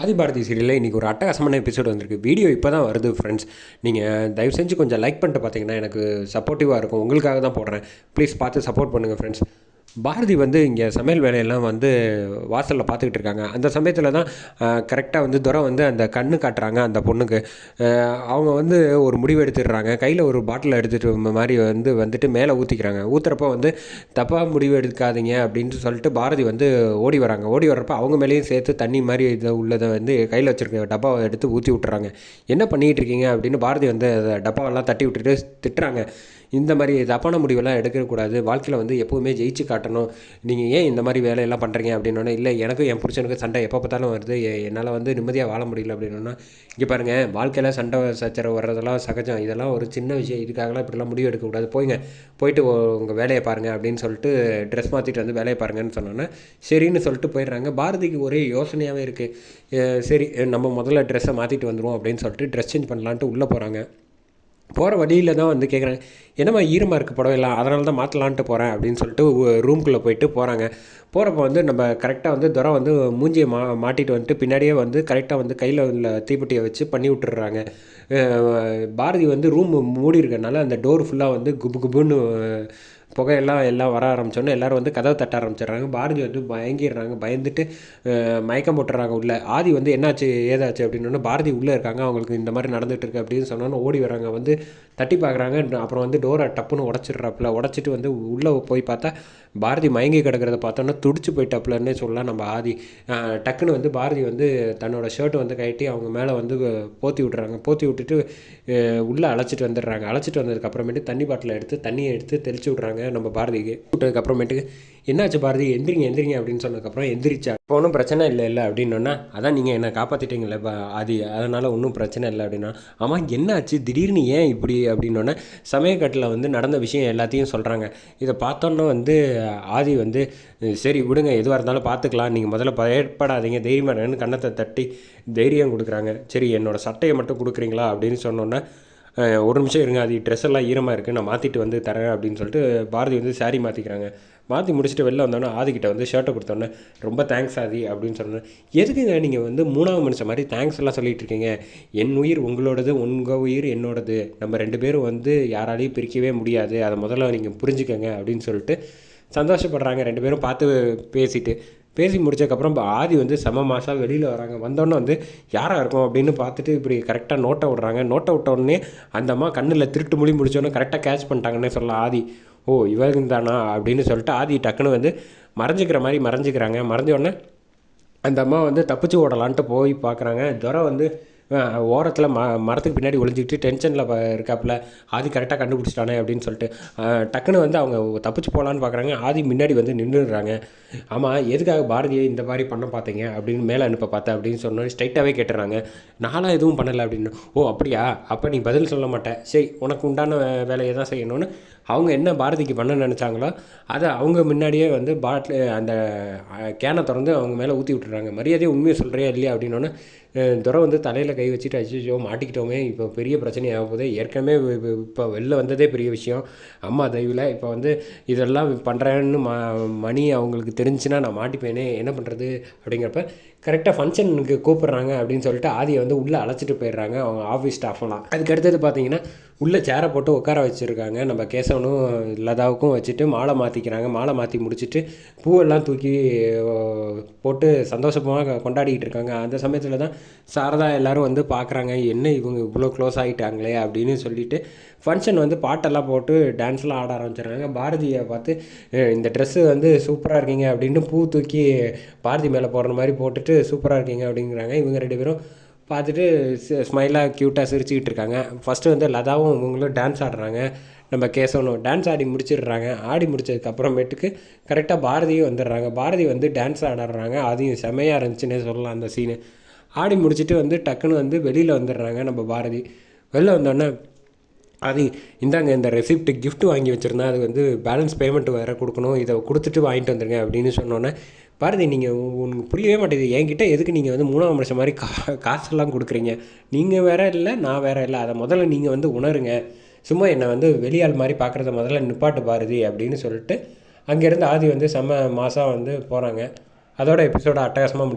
ஆதிபாரதி சீரியலில் இன்றைக்கி ஒரு அட்டகாசமான எபிசோடு வந்திருக்கு. வீடியோ இப்போ தான் வருது ஃப்ரெண்ட்ஸ். நீங்கள் தயவு செஞ்சு கொஞ்சம் லைக் பண்ணிட்டு பார்த்தீங்கன்னா எனக்கு சப்போர்ட்டிவாக இருக்கும். உங்களுக்காக தான் போடுறேன். ப்ளீஸ் பார்த்து சப்போர்ட் பண்ணுங்கள் ஃப்ரெண்ட்ஸ். பாரதி வந்து இங்கே சமையல் வேலையெல்லாம் வந்து வாசலில் பார்த்துக்கிட்டு இருக்காங்க. அந்த சமயத்தில் தான் கரெக்டாக வந்து துரை வந்து அந்த கண்ணு காட்டுறாங்க அந்த பொண்ணுக்கு. அவங்க வந்து ஒரு முடிவு எடுத்துடுறாங்க. கையில் ஒரு பாட்டில் எடுத்துகிட்டு மாதிரி வந்துட்டு மேலே ஊற்றிக்கிறாங்க. ஊற்றுறப்போ வந்து தப்பாக முடிவு எடுக்காதீங்க அப்படின்ட்டு சொல்லிட்டு பாரதி வந்து ஓடி வராங்க. ஓடி வர்றப்போ அவங்க மேலேயும் சேர்த்து தண்ணி மாதிரி இதை உள்ளதை வந்து கையில் வச்சுருக்க டப்பாவை எடுத்து ஊற்றி விட்டுறாங்க. என்ன பண்ணிகிட்டு இருக்கீங்க அப்படின்னு பாரதி வந்து டப்பாவெல்லாம் தட்டி விட்டுட்டு திட்டுறாங்க. இந்த மாதிரி தப்பான முடிவெல்லாம் எடுக்கக்கூடாது. வாழ்க்கையில் வந்து எப்போவுமே ஜெயிச்சு காட்டணும். நீங்கள் ஏன் இந்த மாதிரி வேலையெல்லாம் பண்ணுறீங்க அப்படின்னோடனே, இல்லை எனக்கும் என் புருஷனுக்கு சண்டை எப்போ பார்த்தாலும் வருது, என்னால் வந்து நிம்மதியாக வாழ முடியல அப்படின்னா, இங்கே பாருங்கள், வாழ்க்கையில் சண்டை சச்சரவு வர்றதெல்லாம் சகஜம். இதெல்லாம் ஒரு சின்ன விஷயம். இதுக்காகலாம் இப்படிலாம் முடிவு எடுக்கக்கூடாது. போயிட்டு உங்கள் வேலையை பாருங்கள் அப்படின்னு சொல்லிட்டு ட்ரெஸ் மாற்றிட்டு வந்து வேலையை பாருங்கன்னு சொன்னோன்னே சரின்னு சொல்லிட்டு போயிடுறாங்க. பாரதிக்கு ஒரே யோசனையாகவே இருக்குது. சரி நம்ம முதல்ல ட்ரெஸ்ஸை மாற்றிட்டு வந்துடுவோம் அப்படின்னு சொல்லிட்டு ட்ரெஸ் சேஞ்ச் பண்ணலான்ட்டு உள்ளே போகிறாங்க. போகிற வழியில் தான் வந்து கேட்குறேன், என்னம்மா ஈரமாக இருக்க புடவைலாம், அதனால தான் மாற்றலான்ட்டு போகிறேன் அப்படின்னு சொல்லிட்டு ரூம்குள்ளே போயிட்டு போகிறாங்க. போகிறப்போ வந்து நம்ம கரெக்டாக வந்து துரை வந்து மூஞ்சியை மாட்டிட்டு வந்துட்டு பின்னாடியே வந்து கரெக்டாக வந்து கையில் உள்ள தீப்பெட்டியை வச்சு பண்ணி விட்டுறாங்க. பாரதி வந்து ரூம் மூடி இருக்கனால அந்த டோர் ஃபுல்லாக வந்து குபு குபுன்னு எல்லாம் வர ஆரம்பித்தோன்னே எல்லோரும் வந்து கதவை தட்ட ஆரம்பிச்சிடுறாங்க. பாரதி வந்து பயங்கிடுறாங்க. பயந்துட்டு மயக்கம் போட்டுறாங்க உள்ளே. ஆதி வந்து என்னாச்சு ஏதாச்சு அப்படின்னோடனே பாரதி உள்ளே இருக்காங்க. அவங்களுக்கு இந்த மாதிரி நடந்துகிட்டு இருக்கு அப்படின்னு சொன்னோன்னு ஓடி வராங்க. வந்து தட்டி பார்க்குறாங்க. அப்புறம் வந்து டோரை டப்புன்னு உடச்சிட்டு வந்து உள்ளே போய் பார்த்தா பாரதி மயங்கி கிடக்கிறத பார்த்தோன்னா துடிச்சு போயிட்டப்பலன்னே சொல்லலாம் நம்ம ஆதி. டக்குன்னு வந்து பாரதி வந்து தன்னோட ஷர்ட்டை வந்து கட்டி அவங்க மேலே வந்து போற்றி விட்டுறாங்க. போற்றி விட்டுட்டு உள்ளே அழைச்சிட்டு வந்துடுறாங்க. அழைச்சிட்டு வந்ததுக்கப்புறமேட்டு தண்ணி பாட்டில் எடுத்து தண்ணியை எடுத்து தெளிச்சு விட்றாங்க நம்ம பாரதிக்கு. விட்டதுக்கப்புறமேட்டுக்கு என்னாச்சு பாரதி, எந்திரிங்க அப்படின்னு சொன்னதுக்கப்புறம் எந்திரிச்சா. இப்போ ஒன்றும் பிரச்சனை இல்லை அப்படின்னோன்னா, அதான் நீங்கள் என்னை காப்பாற்றிட்டீங்களே ஆதி, அதனால் ஒன்றும் பிரச்சனை இல்லை அப்படின்னா, ஆமாம் என்னாச்சு திடீர்னு ஏன் இப்படி அப்படின்னோடனே சமயக்கட்டில் வந்து நடந்த விஷயம் எல்லாத்தையும் சொல்கிறாங்க. இதை பார்த்தோன்னா வந்து ஆதி வந்து சரி விடுங்க, எதுவாக இருந்தாலும் பார்த்துக்கலாம், நீங்கள் முதல்ல பயப்படாதீங்க, தைரியமாக கன்னத்தை தட்டி தைரியம் கொடுக்குறாங்க. சரி என்னோடய சட்டையை மட்டும் கொடுக்குறீங்களா அப்படின்னு சொன்னோன்னே, ஒரு நிமிஷம் இருங்க, அது ட்ரெஸ் எல்லாம் ஈரமாக இருக்குது, நான் மாற்றிட்டு வந்து தரேன் அப்படின்னு சொல்லிட்டு பாரதி வந்து சாரி மாற்றிக்கிறாங்க. மாற்றி முடிச்சுட்டு வெளில வந்தோன்னே ஆதிக்கிட்ட வந்து ஷர்ட்டை கொடுத்தோன்னே ரொம்ப தேங்க்ஸ் ஆதி அப்படின்னு சொன்னேன். எதுக்குங்க நீங்கள் வந்து மூணாவது மனுஷன் மாதிரி தேங்க்ஸ் எல்லாம் சொல்லிகிட்டு இருக்கீங்க? என் உயிர் உங்களோடது, உங்கள் உயிர் என்னோடது, நம்ம 2 பேரும் வந்து யாராலையும் பிரிக்கவே முடியாது, அதை முதல்ல நீங்கள் புரிஞ்சுக்கங்க அப்படின்னு சொல்லிட்டு சந்தோஷப்படுறாங்க 2 பேரும் பார்த்து பேசி முடிச்சதுக்கப்புறம் ஆதி வந்து செம மாதம் வெளியில் வராங்க. வந்தோடனே வந்து யாராக இருக்கும் அப்படின்னு பார்த்துட்டு இப்படி கரெக்டாக நோட்டை விட்றாங்க. நோட்டை விட்டோடனே அந்த அம்மா கண்ணில் திருட்டு மொழி முடிச்சோன்னே கரெக்டாக கேட்ச் பண்ணிட்டாங்கன்னே சொல்லலாம் ஆதி. ஓ இவங்க தானா அப்படின்னு சொல்லிட்டு ஆதி டக்குன்னு வந்து மறைஞ்சிக்கிறாங்க. மறைஞ்சோடனே அந்த அம்மா வந்து தப்பிச்சு ஓடலான்ட்டு போய் பார்க்குறாங்க. துரை வந்து ஓரத்தில் மரத்துக்கு பின்னாடி ஒளிஞ்சிக்கிட்டு டென்ஷனில் இருக்காப்புல. ஆதி கரெக்டாக கண்டுபிடிச்சிட்டானே அப்படின்னு சொல்லிட்டு டக்குன்னு வந்து அவங்க தப்பிச்சு போகலான்னு பார்க்குறாங்க. ஆதி முன்னாடி வந்து நின்றுடுறாங்க. ஆமாம் எதுக்காக பாரதியை இந்த மாதிரி பண்ண பார்த்தீங்க அப்படின்னு மேலே அனுப்ப பார்த்தேன் அப்படின்னு சொன்னோன்னே ஸ்ட்ரைட்டாகவே கேட்டுறாங்க. நானும் எதுவும் பண்ணலை அப்படின்னு. ஓ அப்படியா, அப்போ நீ பதில் சொல்ல மாட்டேன், சரி உனக்கு உண்டான வேலையை தான் செய்யணும்னு அவங்க என்ன பாரதிக்கு பண்ண நினச்சாங்களோ அதை அவங்க முன்னாடியே வந்து அந்த கேனை திறந்து அவங்க மேலே ஊற்றி விட்டுறாங்க. மரியாதையை உண்மையை சொல்கிறியா இல்லையா அப்படின்னோன்னு துரை வந்து தலையில் கை வச்சுட்டு அச்சோ மாட்டிக்கிட்டோமே, இப்போ பெரிய பிரச்சனை ஆக போகுது, ஏற்கனவே இப்போ வெளில வந்ததே பெரிய விஷயம், அம்மா தயவில் இப்போ வந்து இதெல்லாம் பண்ணுறேன்னு மணி அவங்களுக்கு தெரிஞ்சுன்னா நான் மாட்டிப்பேனே, என்ன பண்ணுறது அப்படிங்கிறப்ப கரெக்டாக ஃபங்க்ஷனுக்கு கூப்பிட்றாங்க அப்படின்னு சொல்லிட்டு ஆதியை வந்து உள்ளே அழைச்சிட்டு போயிடுறாங்க அவங்க ஆஃபீஸ் ஸ்டாஃபெல்லாம். அதுக்கு அடுத்தது பார்த்தீங்கன்னா உள்ளே சேரை போட்டு உட்கார வச்சுருக்காங்க. நம்ம கேசவனும் லதாவுக்கும் வச்சுட்டு மாலை மாற்றிக்கிறாங்க. மாலை மாற்றி முடிச்சுட்டு பூவெல்லாம் தூக்கி போட்டு சந்தோஷமாக கொண்டாடிக்கிட்டு இருக்காங்க. அந்த சமயத்தில் தான் சாரதா எல்லோரும் வந்து பார்க்குறாங்க, என்ன இவங்க இவ்வளோ க்ளோஸ் ஆகிட்டாங்களே அப்படின்னு சொல்லிட்டு ஃபங்க்ஷன் வந்து பாட்டெல்லாம் போட்டு டான்ஸ்லாம் ஆட ஆரம்பிச்சிடுறாங்க. பாரதியை பார்த்து இந்த ட்ரெஸ்ஸு வந்து சூப்பராக இருக்கீங்க அப்படின்னு பூ தூக்கி பாரதி மேலே போடுற மாதிரி போட்டுட்டு சூப்பராக இருக்கீங்க அப்படிங்கிறாங்க. இவங்க 2 பேரும் பார்த்துட்டு ஸ்மைலாக க்யூட்டாக சிரிச்சுக்கிட்டு இருக்காங்க. ஃபஸ்ட்டு வந்து லதாவும் இவங்களும் டான்ஸ் ஆடுறாங்க. நம்ம கேசவனும் டான்ஸ் ஆடி முடிச்சிடுறாங்க. ஆடி முடிச்சதுக்கப்புறமேட்டுக்கு கரெக்டாக பாரதியும் வந்துடுறாங்க. பாரதி வந்து டான்ஸ் ஆடுறாங்க. அதையும் செமையாக இருந்துச்சுன்னே சொல்லலாம் அந்த சீனு. ஆடி முடிச்சுட்டு வந்து டக்குன்னு வந்து வெளியில் வந்துடுறாங்க நம்ம பாரதி. வெளில வந்தோடனே அது இந்தாங்க இந்த ரெசிப்ட் கிஃப்ட் வாங்கி வச்சுருந்தேன், அது வந்து பேலன்ஸ் பேமெண்ட் வேறு கொடுக்கணும், இதை கொடுத்துட்டு வாங்கிட்டு வந்துடுங்க அப்படின்னு சொன்னோன்னே பாரதி நீங்கள் உங்களுக்கு புரியவே மாட்டேங்குது, என்கிட்ட எதுக்கு நீங்கள் வந்து மூணாவது மனுஷன் மாதிரி காசெல்லாம் கொடுக்குறீங்க, நீங்கள் வேற இல்லை நான் வேற இல்லை, அதை முதல்ல நீங்கள் வந்து உணருங்க, சும்மா என்னை வந்து வெளியாள் மாதிரி பார்க்குறத முதல்ல நிப்பாட்டு பாரதி அப்படின்னு சொல்லிட்டு அங்கேருந்து ஆதி வந்து செம்ம மாதம் வந்து போகிறாங்க. அதோட எபிசோட அட்டகாசமாக